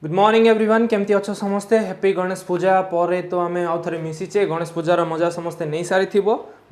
Good morning everyone केमती अच्छो समस्ते हैप्पी गणेश पूजा पर तो आम आउ थे मिशिचे गणेश पूजार मजा समस्ते नहीं सारी थी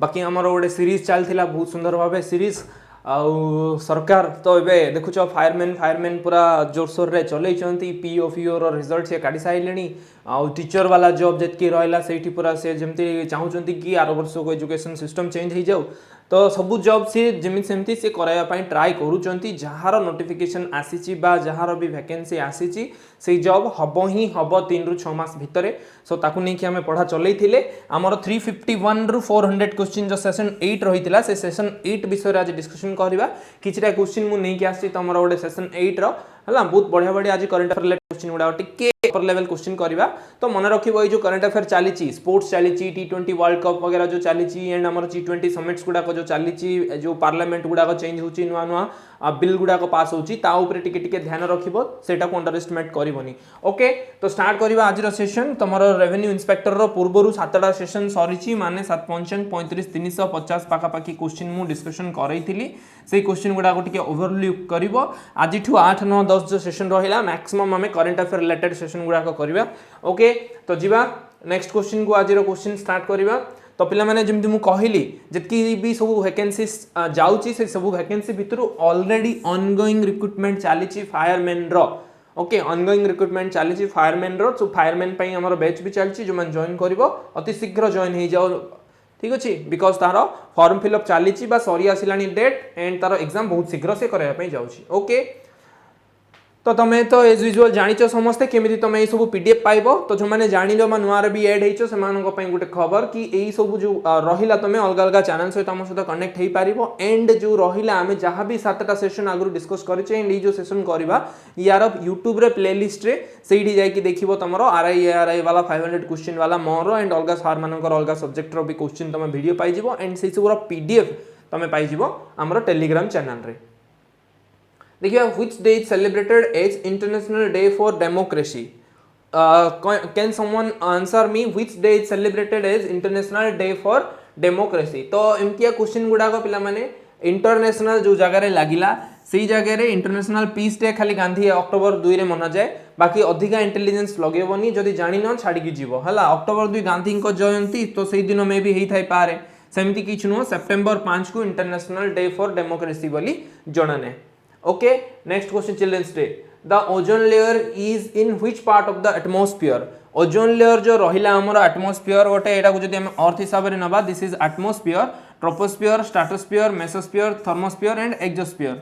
बाकी आमर गोटे सीरीज चलता बहुत सुंदर भाव सीरीज आउ सरकार तो ये देखुच फायरमैन पूरा जोरसोर रे चलई पीओ फीओ रिजल्ट से काढ़ी सारे आउ टीचर वाला जॉब जितकी रहा से पूरा से जमी चाहूँगी कि आर वर्ष को एजुकेशन सिस्टम चेंज हो जाऊ तो सबू जॉब सी जमी सेमती सी कराया ट्राए करूँच जार नोटिफिकेशन आसी जार भी वैकेंसी आसी से जॉब हम ही हम 3 ରୁ 6 मास भितर सो ताकू नहीं कि हमें पढ़ा चलई आमर 351 ରୁ 400 क्वेश्चन जो सेशन 8 रही से सेशन 8 विषय आज डिस्कशन करवा किछटा क्वेश्चन मु नहीं आसी तुम गोटे सेशन 8 रो है बहुत बढ़िया बढ़िया आज करंट अफेयर क्वेश्चन गुड़ा टिके अपर लेवल क्वेश्चन करवा तो मन रखिबो जो करंट अफेयर चली स्पोर्ट्स चली T20 वर्ल्ड कप वगैरह जो चली एंड आमर G20 समिट्स गुड़ाक जो चली जो पार्लियामेंट गुड़ाक चेंज होची नुआ नुआ बिल गुड़ाक पास होची ता ऊपर टिके टिके ध्यान रखिबो सेटा को अंडर एस्टिमेट करबोनी ओके तो स्टार्ट करवा आज सेशन तुमर रेवेन्यू इंस्पेक्टर रो पूर्वरु 7टा सेशन सरीची माने 755 35 350 पाखापाखी क्वेश्चन मु डिस्कशन करैथिली से क्वेश्चन गुड़ा टिके ओवरलुक करिवो आज 8 9 10 जो सेशन रहिला मैक्सिमम हमें करंट अफेयर रिलेटेड सेशन गुड़ा करवा ओके तो जीवा नेक्स्ट क्वेश्चन को आज क्वेश्चन स्टार्ट करवा तो पिला माने जमती मु कहली जतकी भी सब वैकेंसी जाउची से सब वैकेंसी भितर ऑलरेडी ऑनगोइंग रिक्रूटमेंट चली फायरमैन रो ओके ऑनगोइंग रिक्रूटमेंट चली फायरमैन रो सो फायरमैन पई हमर बैच भी चलची जो मन जॉइन करिवो अति शीघ्र जॉइन हो जाओ ठीक अच्छे बिकज तार फॉर्म फिलअप चली सरी आसलानी डेट एंड तार एग्जाम बहुत शीघ्र से कराया जाऊँगी ओके तो तुम्हें तो एज यूजुअल जानिच समस्ते केमिति तुम ये सब पीडीएफ पाइबो तो जो मैंने जान लो नुआर भी एड हो से गोटे खबर कि यही सब जो रहिला तुम अलग अलग चैनल सहित आम सहित कनेक्ट हो पारिबो एंड जो रहिला आमे जहाँ भी 7टा सेशन आगु डिस्कस करें एंड ये जो सेशन करवा यार यूट्यूब रे प्लेलिस्ट रे सेठी जाइए देखिबो तुमर आरआई वाला 500 क्वेश्चन वाला मोर एंड अलग सार मानकर अलग सब्जेक्ट रो भी क्वेश्चन तुम वीडियो पाइजिबो एंड से सब पीडीएफ तुम पाइजिबो हमर टेलीग्राम चैनल रे देखिए which day is celebrated as International Day for Democracy can someone answer me which day is celebrated as International Day for Democracy तो एमतिया क्वेश्चन गुड़ाक पिला माने इंटरनेशनल जो जगह लगिला से जगह इंटरनेशनल पीस डे खाली गांधी अक्टोबर 2 रे मना जाए बाकी अधिका इंटेलिजेंस लगेबनी जदि जानि न छाड़ी की जीवो हला अक्टोबर 2 गांधी को जयंती तो से दिन में भी हेई थाई पारे सेमति किछ नो सितंबर 5 को इंटरनेशनल डे फॉर डेमोक्रेसी बोली जणाने okay next question children's day the ozone layer is in which part of the atmosphere ozone layer जो रहिला हमर atmosphere गोटे एटा को जदि हम अर्थ हिसाब रे नबा this is atmosphere troposphere stratosphere mesosphere thermosphere and exosphere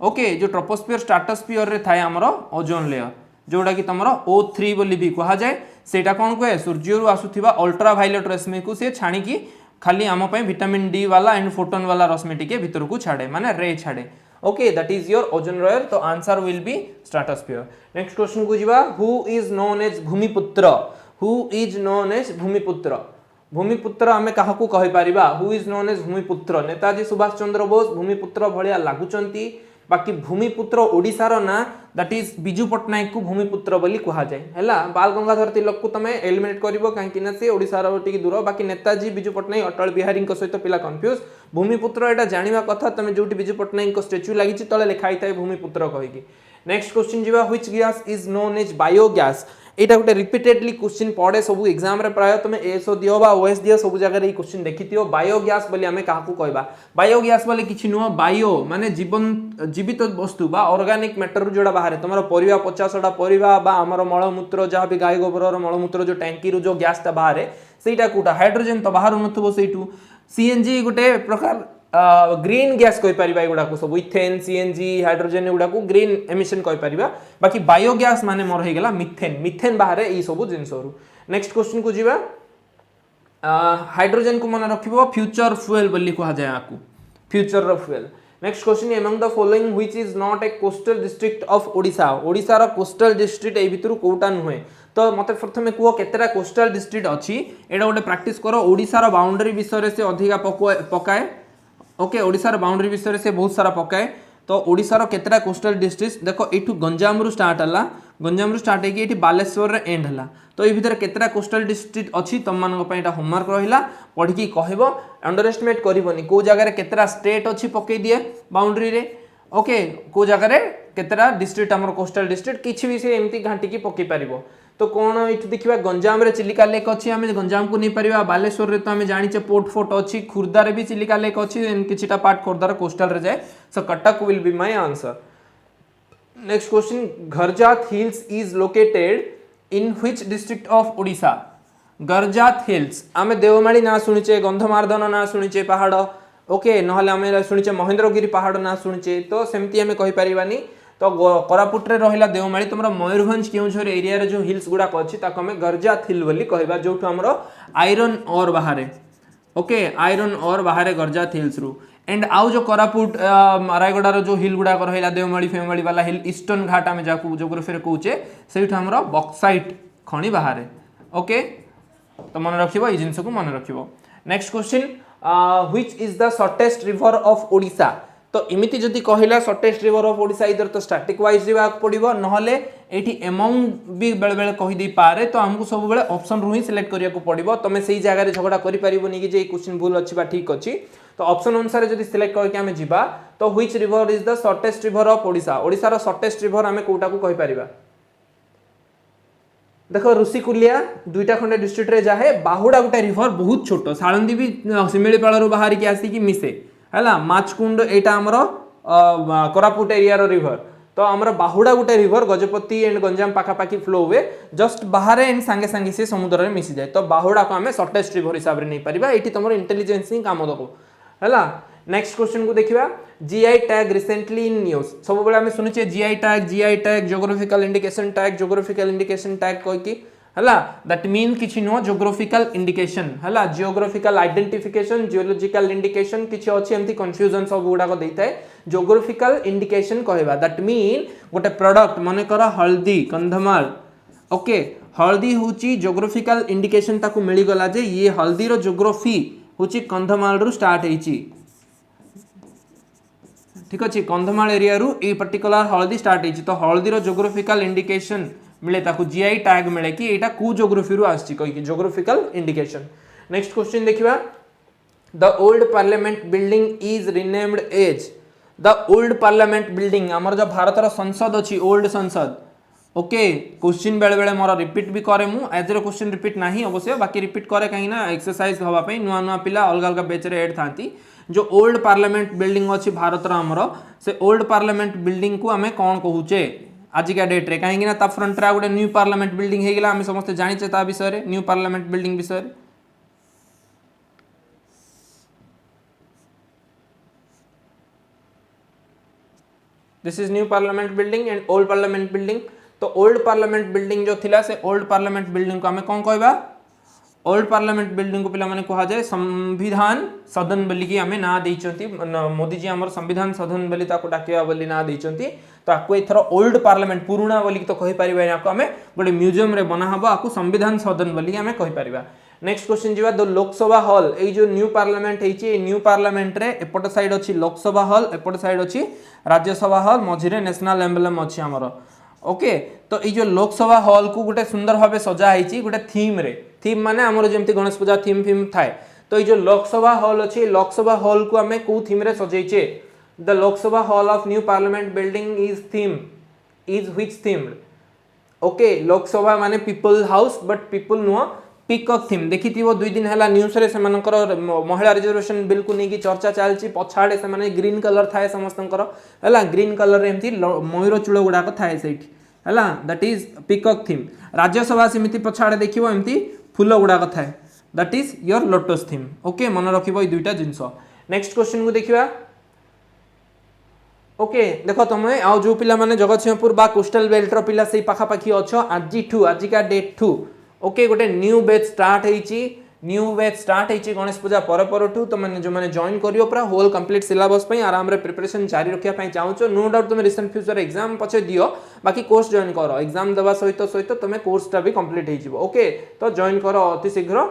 okay जो troposphere stratosphere रे थाए हमर ozone layer जोटा कि तमरो O3 बोली भी कहा जाए सेटा कोन कहे सूर्य रु आसुथिबा अल्ट्रा वायलेट रश्मि को से छाणी की खाली आम पई विटामिन डी वाला एंड फोटोन वाला रश्मि टिके भीतर को छाड़े माने रे छाड़े okay that is your ozone layer तो answer will be stratosphere next question को जीवा who is known as भूमिपुत्र who is known as भूमिपुत्र भूमिपुत्र आमे काहा को कहि परिबा who is known as भूमिपुत्र Netaji Subhash Chandra Bose भूमिपुत्र भलिया लागुचंती बाकी भूमिपुत्र ओडिसार ना दैट इज बिजू पटनायक को भूमिपुत्र बोली कहा जाए हैला बाल गंगाधर तिलक को तमे एलिमिनेट करिवो काहेकि ना से ओडिसार टिके दूर बाकी नेताजी बिजू पटनायक अटल बिहारी को सहित पिला कंफ्यूज भूमिपुत्र एटा जानिबा कथा तमे जोटी बिजू पटनायक को स्टैच्यू लागिछि तळे लिखा हिताय भूमिपुत्र कहिकी नेक्स्ट क्वेश्चन जीवा which gas is known as biogas एटा गोटे रिपीटेडली क्वेश्चन पड़े सब एग्जाम रे प्राय तुम एसओ दियो बा ओएस दियो सब जगह रे क्वेश्चन देखिथियो बायोगैस बोली हमें काहा को कहबा बायोगैस बोले किछि नुवा बायो माने जीवन जीवित वस्तु बा ऑर्गेनिक मैटर जोड़ा बाहर तुमरो परिवा 50टा परिवा बा हमरो मलमूत्र जहाँ भी गाय गोबर रो मलमूत्र जो टैंकी रो जो गैस ता बाहर सेटा कोटा हाइड्रोजन तो बाहर नथबो सेटू सीएनजी गोटे प्रकार ग्रीन गैस कहि परिबा एगुडा को सब इथेन सीएनजी हाइड्रोजन एगुडा को ग्रीन एमिशन कहि परिबा बाकी बायोगैस माने मोर हे गेला मिथेन मिथेन बाहर ई सब जिंसरु नेक्स्ट क्वेश्चन को जीवा हाइड्रोजन को मन रखिबो फ्यूचर फ्यूल बोली कहा जाय आकू फ्यूचर रो fuel next question among the following which is not a coastal district of Odisha Odisha रो कोस्टल डिस्ट्रिक्ट ए भितरु कोटा नुहे तो मते प्रथमे कुओ केतेरा कोस्टल डिस्ट्रिक्ट अछि एडा गोटे प्रैक्टिस करो ओडिसा रो बाउंड्री विषय से अधिका पकाए ओके ओडिसा रो बाउंड्री विषय से बहुत सारा पकाए तो ओडिसा रो केतरा कोस्टल डिस्ट्रिक्ट देखो एठू गंजाम रु स्टार्ट हला गंजाम रु स्टार्ट हेकी एठी बालेश्वर रे एंड हला तो ए भीतर केतरा कोस्टल डिस्ट्रिक्ट अछि तम मानक पय एटा होमवर्क रहिला पढी की कहबो अंडर एस्टिमेट करबोनी को जगह रे केतरा स्टेट अछि पकई दिए बाउंड्री रे ओके को जगह रे केतेटा डिस्ट्रिक्ट हमर कोस्टल डिस्ट्रिक्ट किछि भी से एमती घाटी की पकई पारिबो। तो कौन ये देखा गंजाम रे चिलिका लेक अच्छी आम गंजाम को नहीं पारिबा। बालेश्वर रे तो आम जानिचे पोर्ट फोर्ट अच्छी, खुर्दारे भी चिलिका लेक अच्छी, किछिटा पार्ट खुर्दार कोस्टल रे जाए। So Cuttack will be my answer. Next question, Garjat hills is located in which district of Odisha. Garjat hills आम देवमाली ना शुणीचे, गंधमार्दन ना शुणीचे पहाड़, ओके नहले आम शुणीचे महेंद्रगिरी पहाड़ ना शुणीचे। तो सेमती आम कहि परिबानी। तो कोरापुट रे रहिला देवमाली, तुमरा मयूरभंज केउझर एरिया रे जो हिल्स गुडा अछि ताको हम गरजात हिल बोली कहबा, जोठु हमरो आयरन ओर बाहरे। ओके आयरन ओर बाहरे गरजात हिल्स रु। एंड आउ जो कोरापुट रायगड़ा रो जो हिल गुडा रहिला देवमाली फेमाली वाला हिल, ईस्टर्न घाट आम जाकू जोग्राफी रे कहूचे, सेठु हमरो बॉक्साइट खणी बाहरे। ओके तो मन रखिबो ई जिंस को मन रखिबो। Next question, which is the shortest river of Odisha. तो इमिति जदि कहला शॉर्टेस्ट रिवर ऑफ ओडिशा, इधर तो स्टैटिक वाइज जीवा पड़िबो, नहले एठी अमाउंट भी बेले बेले कहि दे पारे। तो हमको सब बेले ऑप्शन रु ही सिलेक्ट करिया को पड़िबो। तमे सेही जगह रे झगड़ा करि परिबोनी कि जे क्वेश्चन भूल अछि बा ठीक अछि। तो ऑप्शन अनुसार जदि सिलेक्ट करके हमें जीवा, तो which river is the shortest river of Odisha. Odisha रो शॉर्टेस्ट रिवर हमें कोटा को कहि परिबा। देखो ऋषिकुलिया दुईटा खंडे डिस्ट्रिक्ट रे जाहे, बाहुडा गोटे रिवर बहुत छोट, साळंदी भी सिमिलीपाल रू बाहर की आसी की मिसे हैला। माचकुंड एटा हमरो कोरापुट एरिया रो रिवर। तो हमरो बाहुडा गोटे रिवर गजपति एंड गंजाम पाखा पाखी फ्लो हुए, जस्ट बाहर एंड संगे संगे से समुद्र रे मिसी जाए। तो बाहुडा को हमें शॉर्टेस्ट रिवर हिसाब रे नहीं परिबा। एठी तमरो इंटेलिजेंस ही काम दको हैला। नेक्स्ट क्वेश्चन को देखिबा, GI tag recently in news. सब बेले हमें सुनिचे GI tag geographical indication tag कोइ की हला। दैट मीन किछि नो ज्योग्राफिकल इंडिकेशन हला, जियोग्राफिकल आइडेंटिफिकेशन, जियोलॉजिकल इंडिकेशन किछि अछि एमती कंफ्यूजन सब गुडा को देइताय। ज्योग्राफिकल इंडिकेशन कहबा दैट मीन गोटे प्रोडक्ट माने करा हल्दी कंधमाल, ओके हल्दी होची ज्योग्राफिकल इंडिकेशन ताकू मिली गला जे ये हल्दी रो ज्योग्राफी होची कंधमाल रु स्टार्ट हेची, ठीक अच्छे कंधमाल एरिया रु ए पर्टिकुलर हल्दी स्टार्ट हेची। तो हल्दी रो ज्योग्राफिकल इंडिकेशन मिले ताकू जीआई टैग मिले कि एटा को ज्योग्राफी रु आछि कहि कि ज्योग्राफिकल इंडिकेशन। नेक्स्ट क्वेश्चन देखिबा, the old parliament building is renamed as. The old parliament building हमर जो भारत रो संसद अछि, ओल्ड संसद। ओके क्वेश्चन बेले बेले मोर रिपीट भी करे, मु एज रो क्वेश्चन रिपीट नाही अवश्य, बाकी रिपीट करे काहे ना एक्सरसाइज होबा पई नुआ नुआ पिला अलग अलग बैच रे ऐड थांती। जो ओल्ड पार्लियामेंट बिल्डिंग अच्छी भारत हमरो, से ओल्ड पार्लियामेंट बिल्डिंग को आमे कौन कहूचे आजिका डेट रे, कहीं ता फ्रंट रे गोटे न्यू पार्लियामेंट बिल्डिंग हे गेला, आमे समस्त जानिचे ता विषय रे, न्यू पार्लियामेंट बिल्डिंग विषय रे। This is new parliament building and old parliament building. तो ओल्ड पार्लियामेंट बिल्डिंग जो थिला, से ओल्ड पार्लियामेंट बिल्डिंग को आमे कौन कहबा, ओल्ड पार्लियामेंट बिल्डिंग को पिला माने कहा जाए संविधान सदन बोली कि आमे ना देइचंती। मोदी जी हमर संविधान सदन बोली ताको डाकिया बोली ना देइचंती। तो आको एथरो ओल्ड पार्लियामेंट पुराना बोली तो कहि परिबा, याको आमे गोटे म्यूजियम रे बना हबो, आको संविधान सदन बोली आमे कहि परिबा। नेक्स्ट क्वेश्चन जीवा, द लोकसभा हॉल, ए जो न्यू पार्लियामेंट हेची, न्यू पार्लियामेंट रे एपट साइड अछि लोकसभा हॉल, एपट साइड अछि राज्यसभा हॉल, मझिरे नेशनल एम्बलम अछि हमर। ओके तो ये जो लोकसभा हॉल को गोटे सुंदर भाव सजा है गोटे थीम रे, थीम माने हमर जेमती गणेश पूजा थीम फिम थाए। तो ये जो लोकसभा हॉल अच्छी, लोकसभा हॉल को आमे को थीम रे सजाइचे, the Lok Sabha hall of new parliament building is theme is which themed. Okay Lok Sabha माने पीपल हाउस, बट पीपल नुह पीकॉक थीम। देखि थी वो 2 दिन हला न्यूज रे सेमानकर महिला रिजर्वेशन बिल को नेकी चर्चा चलची, पछाड़े से माने ग्रीन कलर थाए समस्तंकर हला, ग्रीन कलर रे एमती मयूर चूल गुडा को थाए सेठी हला, that is peacock theme. Rajya Sabha सेमिति पछाड़े देखिबो एमती फूल गुडा को थाए, that is your lotus theme. Okay मन रखिबो ई दुईटा जिंस। नेक्स्ट क्वेश्चन को देखिबा। ओके देखो तमे आ जो पिला माने जगतसिंहपुर बा कोस्टल बेल्ट रो पिला सेही पाखा पाखी अछो, आजिका डेट ठू ओके गोटे न्यू बैच स्टार्ट हेची, न्यू बैच स्टार्ट हेची गणेश पूजा परठू। तो मैंने जो मैंने जॉइन करियो पूरा होल कंप्लीट सिलेबस पे आराम रे प्रिपरेशन जारी रखिया पई चाहूचो। नो डाउट तुम रिसेंट फ्यूचर एग्जाम पछे दियो, बाकी कोर्स जॉइन करो, एग्जाम दबा सहित सहित तुम कोर्सटा भी कंप्लीट हे जिवो। ओके तो जॉइन करो अति शीघ्र।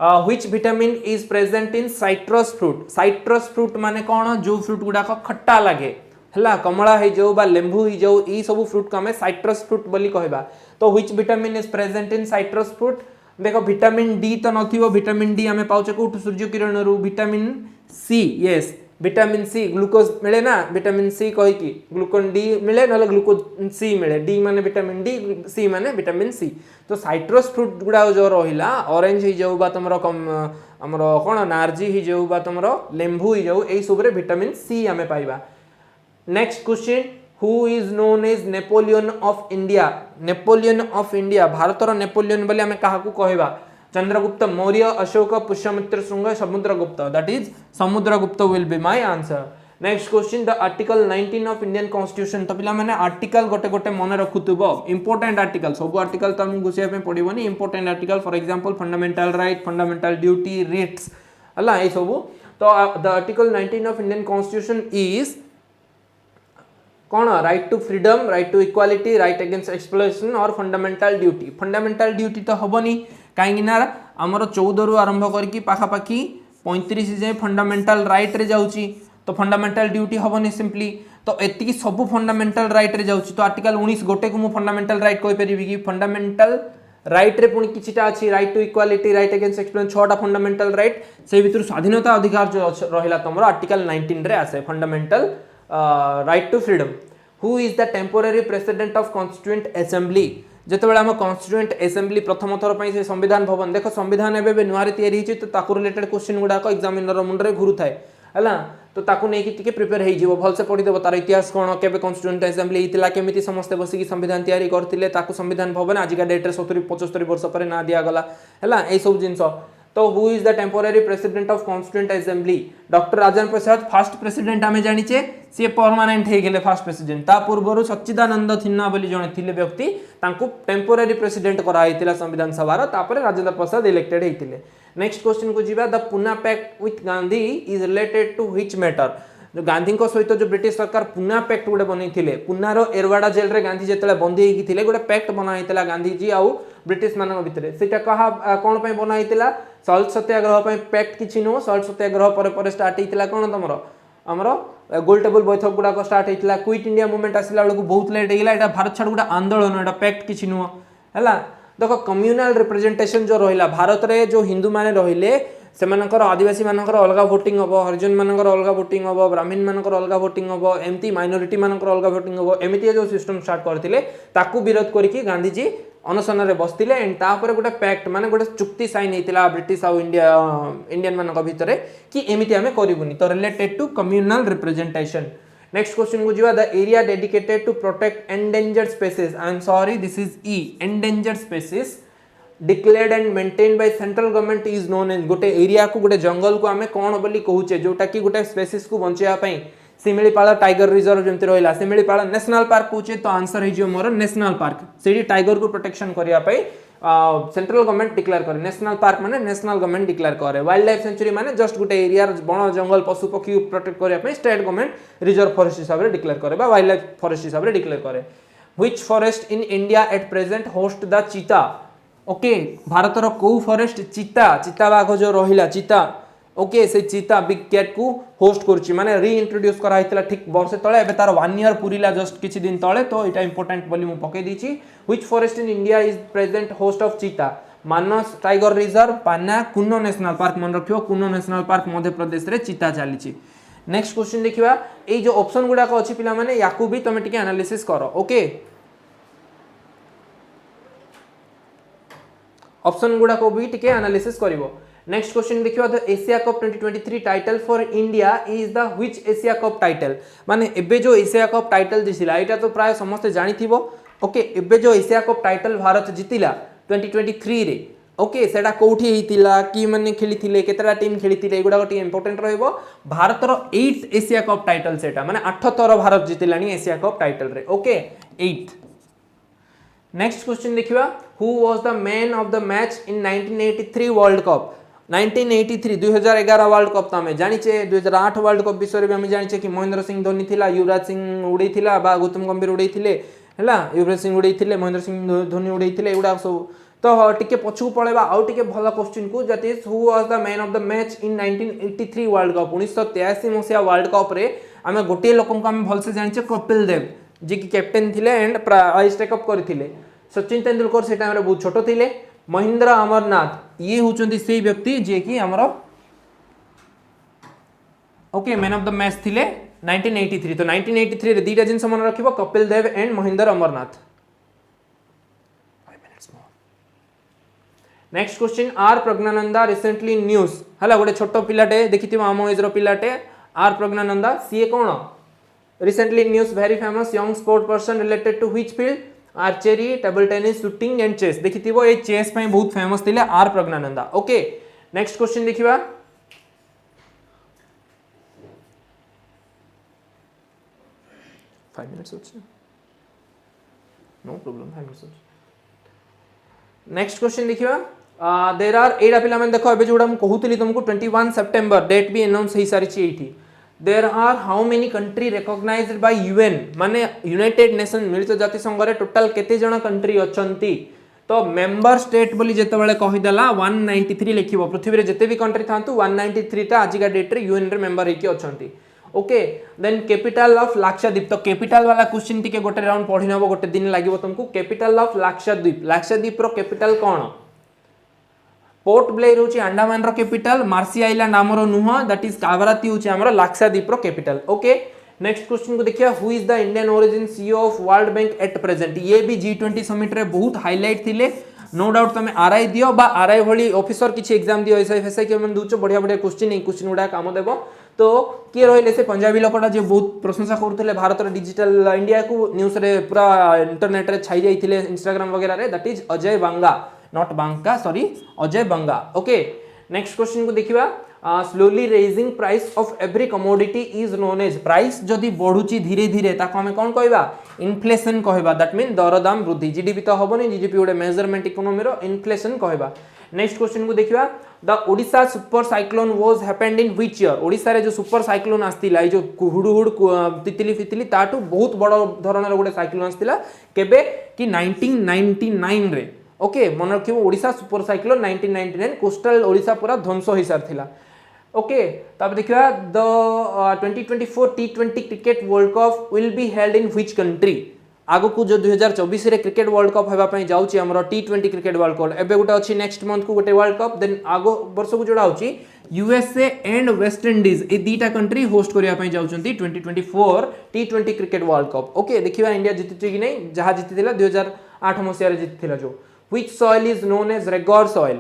Which vitamin is present in citrus fruit. Citrus fruit माने कोन, जो फ्रूट गुडा को खट्टा लागे हला, कमला हे जाऊ बा लेंबू हे जाऊ, ई सब फ्रूट को हमें साइट्रस फ्रूट बोली कहबा। तो which vitamin is present in citrus fruit. देखो विटामिन डी तो नथिबो, विटामिन डी हमें पाउचे कोठु सूर्य किरण रु, vitamin C yes vitamin C glucose मिले ना विटामिन सी कही कि ग्लूकोन डी मिले ना ग्लूकोज सी मिले डी माने विटामिन डी सी माने विटामिन सी तो साइट्रस फ्रूट गुड़ा जो रहा ऑरेंज ही जाऊ बा तुम आमर कौन नार्जी ही जाऊ बा तुम लेंबू ही जाऊ यही सब विटामिन सी आम पाइबा next question who is known as Napoleon of India Napoleon of India भारतर नेपोलियन बोली आम क्या कहवा Chandragupta Maurya Ashoka Pushyamitra Shunga Samudragupta that is Samudragupta will be my answer next question the article 19 of Indian constitution तो पिला माने आर्टिकल गोटे गोटे मन रखुथबो इंपोर्टेंट आर्टिकल सब आर्टिकल तो हम घुसिया पे पड़िबोनी important article for example fundamental right fundamental duty writs हला ए सब तो the article 19 of Indian constitution is कौन right to freedom right to equality right against exploitation और फंडामेंटल ड्यूटी तो हबनी कहीं आमर 14 रु आरंभ करके पाखापाखि 35 जाए फंडामेंटल राइट रे जाउची तो फंडामेंटल ड्यूटी हबनी सिंपली तो एतिकी सब फंडामेंटल राइट रे जाउची तो आर्टिकल 19 गोटे को मु फंडामेंटल राइट कहि परिबी कि फंडामेंटल राइट रे पुणी किछिटा अछि right to equality right against exploitation छटा फंडामेंटल राइट से भितर स्वाधीनता अधिकार जो रहिला तमरो आर्टिकल 19 रे आसे fundamental right to freedom who is the temporary president of constituent assembly जितेबाला आम कॉन्स्टिट्यूएंट असेंबली प्रथम थर पर से संविधान भवन देख संविधान एवं नुआ तैयारी तो ताकू रिलेटेड क्वेश्चन गुड़ाक एग्जामिनर मुंडे घुरु थाए है तो ताकू नहीं कि प्रिपेयर हो भलसे पढ़ीदेव तार इतिहास कौन केबे कॉन्स्टिट्यूएंट असेंबली होता केमी समस्ते बसिक संविधान तैयारी करते संविधान भवन आजिका डेट्रे 70-75 वर्ष पर ना दिगला है यही सब जिन तो who is the temporary president of constituent assembly doctor Rajendra Prasad fast president आम जानिचे सी परमानेंट हो गए फास्ट प्रेसिडेंट ता पूर्व सच्चिदानंद थिन्ना बोली जड़े थिले व्यक्ति तांको टेम्पोररी प्रेसिडेंट कराइतिला संविधान सभार तापर राजेंद्र प्रसाद इलेक्टेड होइतिले नेक्स्ट क्वेश्चन को जीवा the Poona pact with Gandhi is related to which matter जो गांधी सहित जो ब्रिटिश सरकार पुना पैक्ट गोटे बनई पुनार एरवाड़ा जेल रे गांधी जिते बंदी होते गोटे पैक्ट बनाई गांधीजी आउ ब्रिटिश मान भितर से कौन बनाई सल्ट सत्याग्रह पैक्ट किसी नुह सल्ट सत्याग्रह पर स्टार्ट होता कौन तुम आमर गोल टेबल बैठक गुड़ाक स्टार्ट होता क्विट इंडिया मूवमेंट आसला बेलू बहुत लेट होगा यहाँ भारत छाड़ गोटे आंदोलन यहाँ पैक्ट किसी नुह है देख कम्युनाल रिप्रेजेंटेशन जो रहा भारत में जो हिंदू मैंने रहिले से आदिवासी मानकर अलग भोटिंग हम हरिजन मानकर अलग भोटिंग हम ब्राह्मण मानकर अलग भोटिंग हम एमती माइनॉरिटी मानकर अलग भोटिंग हम एमती जो सिस्टम स्टार्ट करते ताकू विरोध करके गांधीजी अनशन में बसते एंड तापर गोटे पैक्ट माने गोटे चुक्ति साइन होता ब्रिटिश आउ इंडियन मान भितर कि एमती आम करूनी तो related to communal representation next question को जीवा the area dedicated to protect endangered species I am sorry this is ई endangered species declared and maintained by central government is known as गोटे एरिया को गोटे जंगल को आम कौन बोली कहूचे जोटा कि गोटे स्पीसीज को बचाई शिमिलीपाल टाइगर रिजर्व जमी रहा शिमिलीपाल नेशनल पार्क कहे तो आंसर हो मोर नेशनल पार्क से टाइगर को प्रोटेक्शन करने सेंट्रल गवर्नमेंट डिक्लेयर करे नेशनल पार्क माने नेशनल गवर्नमेंट डिक्लेयर करे वाइल्ड लाइफ सेंचुरी माने जस्ट गोटे एरिया बण जंगल पशु पक्षी प्रोटेक्ट करने स्टेट गवर्नमेंट रिजर्व फॉरेस्ट हिसाब से डिक्लेयर करे वाइल्ड लाइफ फॉरेस्ट हिसाब से डिक्लेयर करे which forest in India at present host the cheetah okay भारतर कौ फॉरेस्ट चीता चीता बाघ जो रहिला चीता ओके से चीता बिग कैट को होस्ट करुच्ची माने रीइंट्रोड्यूस कराइतिला ठीक वर्षे तले एबे तार 1 ईयर पूरीला जस्ट किछि दिन तले तो एटा इंपोर्टेंट बोली मु पके दीची which forest in India is present host of cheetah Manas tiger reserve पाना कुन्नो नेशनल पार्क मन रखियो कुन्नो नेशनल पार्क मध्य प्रदेश रे चीता चलीची नेक्स्ट क्वेश्चन देखिबा ए जो ऑप्शन गुडा को अछि पिला माने याकू भी तमे टिके एनालिसिस करो ओके ऑप्शन गुडा को भी टिके एनालिसिस करिवो नेक्स्ट क्वेश्चन देखियो the Asia cup 2023 title for India is the which Asia cup title माने एबे जो एशिया कप टाइटल दिसिला एटा तो प्राय समस्त जानिथिबो ओके एबे जो एशिया कप टाइटल भारत जितिला 2023 रे ओके सेटा कोठी हेतिला की माने खेलिथिले केतरा टीम खेलिथिले एगुडा गोटी इंपोर्टेंट रहइबो भारतर 8th एशिया कप टाइटल सेटा माने 8 थर भारत जितिलानी एशिया कप टाइटल रे ओके 8th नेक्स्ट क्वेश्चन देखिबा who was the man of the match in 1983 world cup 1983 2011 world cup तो आम जाचे 2008 वर्ल्ड कप विषय में आम जाचे कि महेंद्र सिंह धोनी थिला युवराज सिंह उड़े गौतम गंभीर उड़े है युवराज सिंह उड़े महेंद्र सिंह धोनी उड़े एगुड़ा सब तो टिके पछू पड़ेबा आउ टिके भल क्वेश्चन को that is who was the man of the match in 1983 world cup 1983 मसीहा वर्ल्ड कप रे आम गोटे लोक आम भलसे जाचे कपिल देव जी की कैप्टेन थिले एंड प्राइज टेकअप करथिले सचिन तेंदुलकर से टाइम रे बहुत छोट थिले महेंद्र अमरनाथ ये होचंती से व्यक्ति जे कि हमरो okay man of the match थिले 1983 तो 1983 रे दीटा जिन मन रखिबो Kapil Dev and Mohinder Amarnath. Next question R Praggnanandhaa recently news हला गोटे छोट पिलाटे देखिथिबो आम एज रो पिलाटे आर प्रज्ञानंदा सीए कोन recently news very famous young sport person related to which field archery table tennis shooting and chess देखिथिबो ए चेस पई बहुत फेमस थिले R Praggnanandhaa. Okay next question देखिबा 5 minutes होछि नो प्रॉब्लम 5 minutes होछि। नेक्स्ट क्वेश्चन देखिबा देयर आर एडा पिला मन देखो एबे जोडा हम कहूतली तुमको 21 सितंबर डेट भी अनाउंस हे सारी छी एठी there are how many country recognized by UN माने यूनाइटेड नेशन मिलित जाति संघ रे टोटल केते जण कंट्री अछंती तो मेंबर स्टेट बोली जेते बेले कहि देला 193 लिखिबो पृथ्वी रे जेते भी कंट्री थांतु 193 टा आजिका डेट रे यूएन रे मेंबर हेकी अछंती। Okay then capital of Lakshadweep तो कैपिटल वाला क्वेश्चन टिके गोटे राउंड पढि नबो गोटे दिन लागिवो तुमको कैपिटल ऑफ लाक्षाद्वीप रो कैपिटल कोन पोर्ट ब्लेयर होची अंडमान रो कैपिटल मार्सी आइलैंड हमरो नुह दैट इज कावराती होची हमरो लाक्षाद्वीप रो कैपिटल। ओके नेक्स्ट क्वेश्चन को देखिया who is the Indian origin CEO of world bank at present ये भी G20 समिट रे बहुत हाईलाइट थिले नो डाउट तमे आरआई दियो बा आरआई भली ऑफिसर किछि एग्जाम दियो एसआई के मन दुचो बढ़िया बढ़िया क्वेश्चन ए क्वेश्चन उडा काम देबो तो किए रहिले से पंजाबी लोकटा जे बहुत प्रशंसा करथले भारत रो डिजिटल इंडिया को न्यूज़ रे पूरा इंटरनेट रे छाई जाइथिले इंस्टाग्राम वगैरह रे that is Ajay Banga not Banka sorry Ajay Banga. Okay next question को देखिबा slowly raising price of every commodity is known as price जदी बढ़ुची धीरे धीरे ताको हमें कोन कहबा इन्फ्लेशन कहबा दैट मीन दरदाम वृद्धि जीडीपी तो हबनी जीडीपी ओडे मेजरमेंट इकोनॉमी रो इन्फ्लेशन कहबा। नेक्स्ट क्वेश्चन को देखिबा the Odisha super cyclone was happened in which year Odisha रे जो सुपर साइक्लोन आस्तिला ए जो हुडुहुड तितली फितली ताटू बहुत बड़ धरणर गोटे साइक्लोन आस्तिला केबे कि 1999 रे। ओके मन रखिबो Odisha super cyclone 1999 coastal Odisha पूरा ध्वंस होई सारथिला। ओके तब देखिबा the 2024 T20 cricket world cup will be held in which country आगो को जो 2024 रे क्रिकेट वर्ल्ड कप हेबा पई जाउची हमरो T20 क्रिकेट वर्ल्ड कप एबे गोटे अछि नेक्स्ट मंथ को गोटे वर्ल्ड कप देन आगो वर्ष को जोडा होची यूएसए एंड वेस्ट इंडीज ए दीटा कंट्री होस्ट करिया पई जाउचंती 2024 T20 cricket world cup. Okay देखिबा इंडिया जीतिची कि नै जहा जीतिथिला 2008 मसिया रे जीतिथिला जो which soil is known as regur soil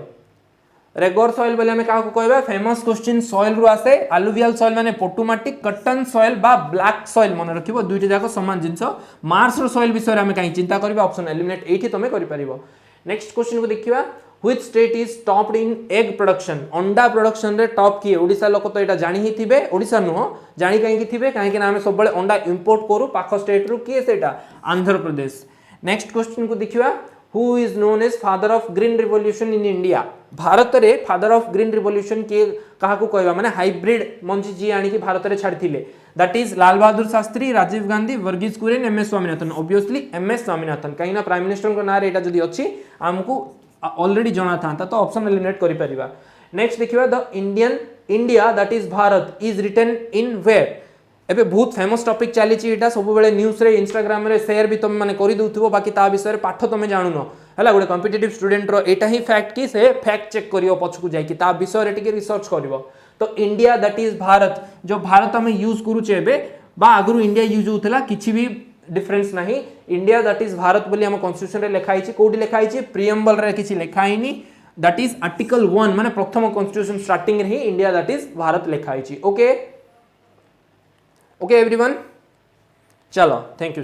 regur soil बोले हमें का को कहबा फेमस क्वेश्चन सॉइल रु आसे अलुवियल सॉइल माने पोटुमाटिक कटन सॉइल बा ब्लैक सॉइल मन रखिबो दुईटा जाको समान जिंस मार्स रो सॉइल विषय रे हमें काई चिंता करबा ऑप्शन एलिमिनेट एठी तमे करि परिबो। नेक्स्ट क्वेश्चन को देखिबा which state is topped in egg production अंडा प्रोडक्शन रे टॉप किए ओडिसा लोक तो एटा जानि ही थिबे ओडिसा नुह जानि काई कि थिबे काई कि ना हमें सब बळे अंडा इंपोर्ट करू पाख स्टेट रु किए सेटा आंध्र प्रदेश। नेक्स्ट क्वेश्चन को देखिबा Who is known as father of green revolution in India Bharat रे फादर ऑफ ग्रीन रिवोल्यूशन के कहा को कहबा माने हाइब्रिड मंजी जी आनी कि भारत रे छाड़थिले that is Lal Bahadur Shastri Rajiv Gandhi Verghese Kurien MS Swaminathan obviously MS Swaminathan काई ना प्राइम मिनिस्टर को नारे एटा जदी अछि हमकु ऑलरेडी जणा था तो ऑप्शन एलिमिनेट करि परिबा। नेक्स्ट देखिबा the India that is Bharat is written in where एबे बहुत फेमस टॉपिक चली एटा सब बेले न्यूज़ रे इंस्टाग्राम रे शेयर भी तुम माने करि दउथबो बाकी ता विषय रे पाठ तुम जानु न हला गोटे कॉम्पिटिटिव स्टूडेंट रो एटा ही फैक्ट कि से फैक्ट चेक करियो पछकु जाई कि ता विषय रे टिके रिसर्च करिवो तो इंडिया दैट इज भारत जो भारत हम यूज करू छेबे बा आगु इंडिया यूज होतला किछि भी डिफरेंस नहीं इंडिया दैट इज भारत बोली हम कॉन्स्टिट्यूशन रे लिखाई छि कोडी लिखाई छि प्रीएम्बल रे किछि लिखाई नी दैट इज आर्टिकल 1 माने प्रथम कॉन्स्टिट्यूशन स्टार्टिंग रे ही इंडिया दैट इज भारत लिखाई छि। ओके ओके एवरीवन चलो थैंक यू।